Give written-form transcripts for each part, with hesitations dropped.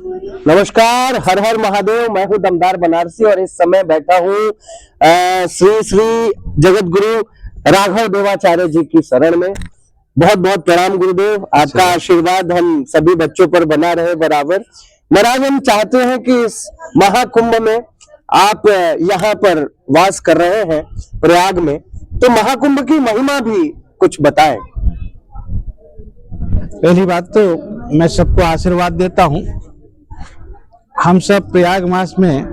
नमस्कार, हर हर महादेव। मैं हूँ दमदार बनारसी और इस समय बैठा हूँ श्री श्री जगत गुरु राघव देवाचार्य जी की शरण में। बहुत बहुत प्रणाम गुरुदेव, आपका आशीर्वाद हम सभी बच्चों पर बना रहे बराबर। महाराज, हम चाहते हैं कि इस महाकुंभ में आप यहाँ पर वास कर रहे हैं प्रयाग में, तो महाकुंभ की महिमा भी कुछ बताएं। पहली बात तो मैं सबको आशीर्वाद देता हूँ। हम सब प्रयाग मास में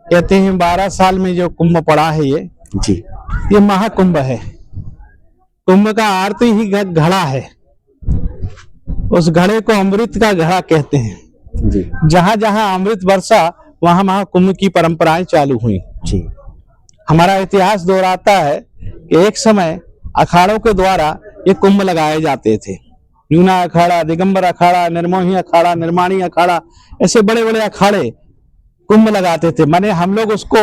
कहते हैं 12 साल में जो कुंभ पड़ा है ये महाकुंभ है। कुंभ का अर्थ ही घड़ा है। उस घड़े को अमृत का घड़ा कहते हैं जी। जहां जहां अमृत बरसा वहां महाकुंभ की परंपराएं चालू हुई जी। हमारा इतिहास दोहराता है कि एक समय अखाड़ों के द्वारा ये कुंभ लगाए जाते थे। यूना अखाड़ा, दिगंबर अखाड़ा, निर्मोही अखाड़ा, निर्माणी अखाड़ा, ऐसे बड़े बड़े अखाड़े कुंभ लगाते थे। माने हम लोग उसको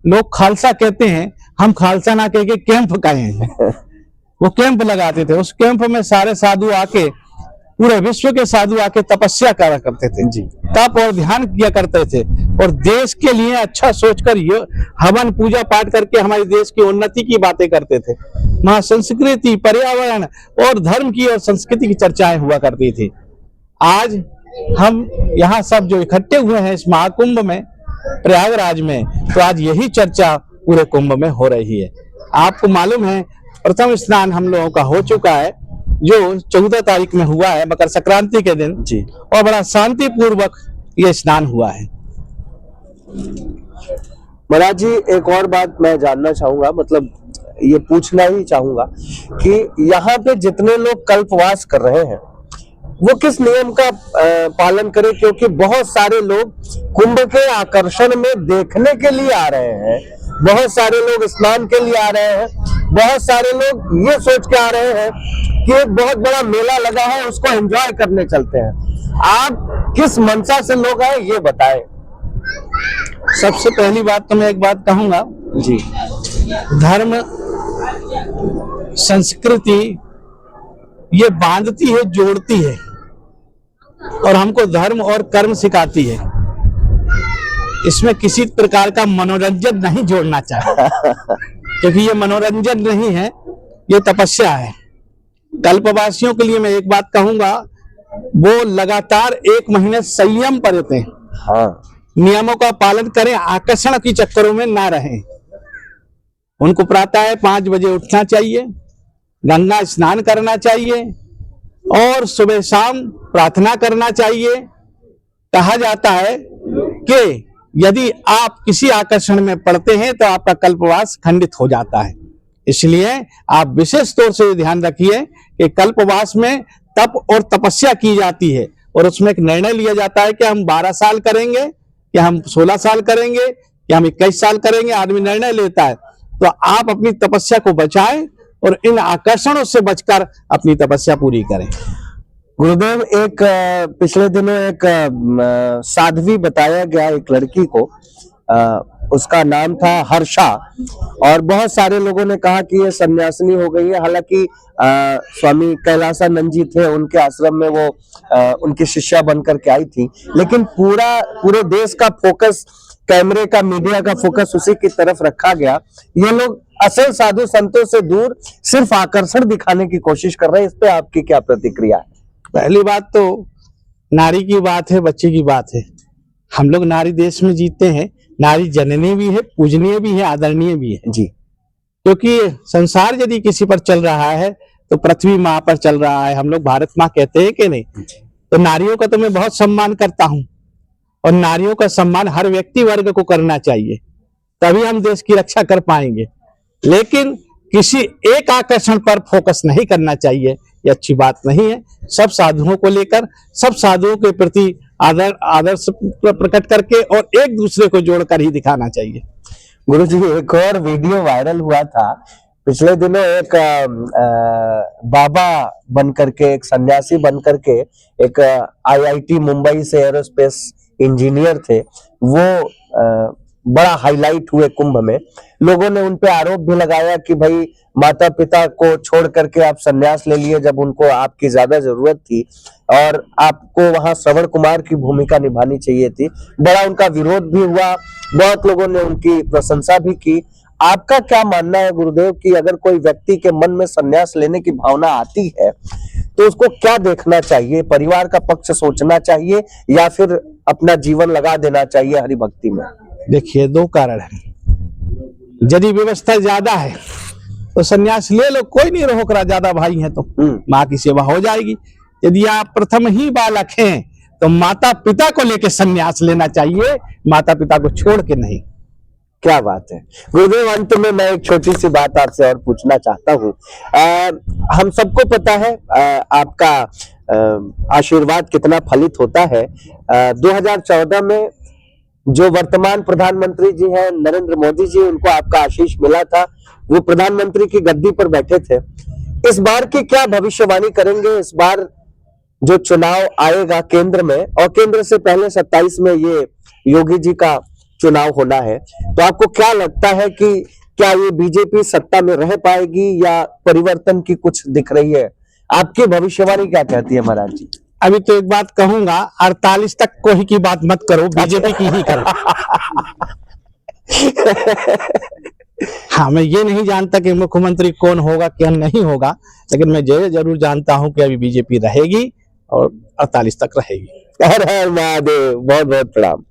लोग खालसा कहते हैं, हम खालसा ना कह के कैंप कहे हैं। वो कैंप लगाते थे। उस कैंप में सारे साधु आके, पूरे विश्व के साधु आके तपस्या करा करते थे जी। तप और ध्यान किया करते थे और देश के लिए अच्छा सोचकर हवन पूजा पाठ करके हमारे देश की उन्नति की बातें करते थे। वहाँ संस्कृति, पर्यावरण और धर्म की और संस्कृति की चर्चाएं हुआ करती थी। आज हम यहाँ सब जो इकट्ठे हुए हैं इस महाकुंभ में, प्रयागराज में, तो आज यही चर्चा पूरे कुंभ में हो रही है। आपको मालूम है प्रथम स्नान हम लोगों का हो चुका है, जो 14 तारीख में हुआ है, मकर संक्रांति के दिन जी। और बड़ा शांति पूर्वक ये स्नान हुआ है। महाराज जी, एक और बात मैं जानना चाहूंगा, मतलब ये पूछना ही चाहूंगा कि यहाँ पे जितने लोग कल्पवास कर रहे हैं वो किस नियम का पालन करें, क्योंकि बहुत सारे लोग कुंभ के आकर्षण में देखने के लिए आ रहे हैं, बहुत सारे लोग स्नान के लिए आ रहे हैं, बहुत सारे लोग ये सोच के आ रहे हैं कि एक बहुत बड़ा मेला लगा है उसको एंजॉय करने चलते हैं। आप किस मंशा से लोग आए ये बताएं। सबसे पहली बात तो मैं एक बात कहूंगा जी, धर्म संस्कृति ये बांधती है, जोड़ती है और हमको धर्म और कर्म सिखाती है। इसमें किसी प्रकार का मनोरंजन नहीं जोड़ना चाहिए, क्योंकि ये मनोरंजन नहीं है, ये तपस्या है। कल्पवासियों के लिए मैं एक बात कहूंगा, वो लगातार 1 महीने संयम पर रहते हैं। हाँ। नियमों का पालन करें, आकर्षण की चक्करों में ना रहें। उनको प्रातः 5 बजे उठना चाहिए, गंगा स्नान करना चाहिए और सुबह शाम प्रार्थना करना चाहिए। कहा जाता है कि यदि आप किसी आकर्षण में पड़ते हैं तो आपका कल्पवास खंडित हो जाता है। इसलिए आप विशेष तौर से ध्यान रखिए कि कल्पवास में तप और तपस्या की जाती है और उसमें एक निर्णय लिया जाता है कि हम 12 साल करेंगे या हम 16 साल करेंगे या हम 21 साल करेंगे। आदमी निर्णय लेता है। तो आप अपनी तपस्या को बचाएं और इन आकर्षणों से बचकर अपनी तपस्या पूरी करें। गुरुदेव, एक पिछले दिनों एक साध्वी बताया गया, एक लड़की को, उसका नाम था हर्षा, और बहुत सारे लोगों ने कहा कि ये सन्यासिनी हो गई है। हालांकि स्वामी कैलासानंद जी थे, उनके आश्रम में वो उनकी शिष्या बनकर के आई थी, लेकिन पूरे देश का फोकस, कैमरे का, मीडिया का फोकस उसी की तरफ रखा गया। ये लोग असल साधु संतों से दूर सिर्फ आकर्षण दिखाने की कोशिश कर रहे हैं। इस पे आपकी क्या प्रतिक्रिया है? पहली बात तो नारी की बात है, बच्चे की बात है। हम लोग नारी देश में जीते हैं। नारी जननी भी है, पूजनीय भी है, आदरणीय भी है जी। क्योंकि संसार यदि किसी पर चल रहा है तो पृथ्वी माँ पर चल रहा है। हम लोग भारत माँ कहते हैं कि नहीं? तो नारियों का तो मैं बहुत सम्मान करता हूँ और नारियों का सम्मान हर व्यक्ति वर्ग को करना चाहिए, तभी हम देश की रक्षा कर पाएंगे। लेकिन किसी एक आकर्षण पर फोकस नहीं करना चाहिए, ये अच्छी बात नहीं है। सब साधुओं को लेकर, सब साधुओं के प्रति आदर्श प्रकट करके और एक दूसरे को जोड़कर ही दिखाना चाहिए। गुरुजी, एक और वीडियो वायरल हुआ था पिछले दिनों, एक बाबा बनकर के, एक सन्यासी बनकर के, एक IIT मुंबई से एरोस्पेस इंजीनियर थे, वो बड़ा हाईलाइट हुए कुंभ में। लोगों ने उन पे आरोप भी लगाया कि भाई माता पिता को छोड़ करके आप संन्यास ले लिए जब उनको आपकी ज्यादा जरूरत थी, और आपको वहां श्रवण कुमार की भूमिका निभानी चाहिए थी। बड़ा उनका विरोध भी हुआ, बहुत लोगों ने उनकी प्रशंसा भी की। आपका क्या मानना है गुरुदेव कि अगर कोई व्यक्ति के मन में संन्यास लेने की भावना आती है तो उसको क्या देखना चाहिए? परिवार का पक्ष सोचना चाहिए या फिर अपना जीवन लगा देना चाहिए हरि भक्ति में? देखिए, दो कारण है। यदि व्यवस्था ज्यादा है तो संन्यास ले लो, कोई नहीं रोक रहा, ज्यादा भाई हैं तो माँ की सेवा हो जाएगी। यदि आप प्रथम ही बालक हैं तो माता पिता को लेके संन्यास लेना चाहिए, माता पिता को छोड़ के नहीं। क्या बात है गुरुदेव। अंत में मैं एक छोटी सी बात आपसे और पूछना चाहता हूँ। हम सबको पता है आपका आशीर्वाद कितना फलित होता है। 2014 में जो वर्तमान प्रधानमंत्री जी हैं नरेंद्र मोदी जी, उनको आपका आशीष मिला था, वो प्रधानमंत्री की गद्दी पर बैठे थे। इस बार की क्या भविष्यवाणी करेंगे? इस बार जो चुनाव आएगा केंद्र में, और केंद्र से पहले 27 में ये योगी जी का चुनाव होना है, तो आपको क्या लगता है कि क्या ये बीजेपी सत्ता में रह पाएगी या परिवर्तन की कुछ दिख रही है? आपकी भविष्यवाणी क्या कहती है महाराज जी? अभी तो एक बात कहूंगा, 48 तक कोई की बात मत करो, बीजेपी की ही करो। हाँ, मैं ये नहीं जानता कि मुख्यमंत्री कौन होगा क्या नहीं होगा, लेकिन मैं ये जरूर जानता हूं कि अभी बीजेपी रहेगी और 48 तक रहेगी। हर हर महादेव। बहुत बहुत प्रणाम।